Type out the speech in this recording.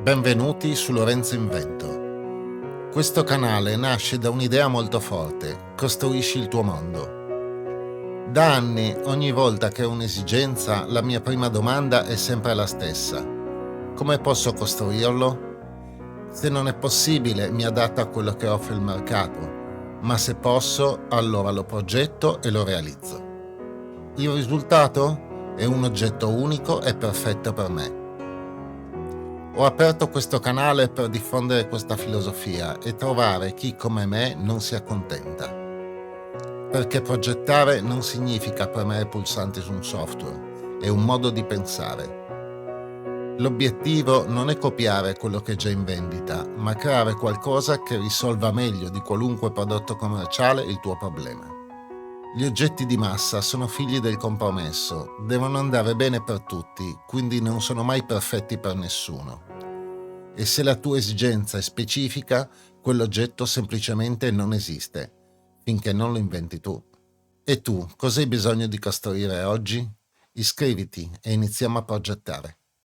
Benvenuti su Lorenzo Invento. Questo canale nasce da un'idea molto forte: costruisci il tuo mondo. Da anni, ogni volta che ho un'esigenza, la mia prima domanda è sempre la stessa: come posso costruirlo? Se non è possibile, mi adatto a quello che offre il mercato, ma se posso, allora lo progetto e lo realizzo. Il risultato è un oggetto unico e perfetto per me. Ho aperto questo canale per diffondere questa filosofia e trovare chi come me non si accontenta. Perché progettare non significa premere pulsanti su un software, è un modo di pensare. L'obiettivo non è copiare quello che è già in vendita, ma creare qualcosa che risolva meglio di qualunque prodotto commerciale il tuo problema. Gli oggetti di massa sono figli del compromesso, devono andare bene per tutti, quindi non sono mai perfetti per nessuno. E se la tua esigenza è specifica, quell'oggetto semplicemente non esiste, finché non lo inventi tu. E tu, cosa hai bisogno di costruire oggi? Iscriviti e iniziamo a progettare.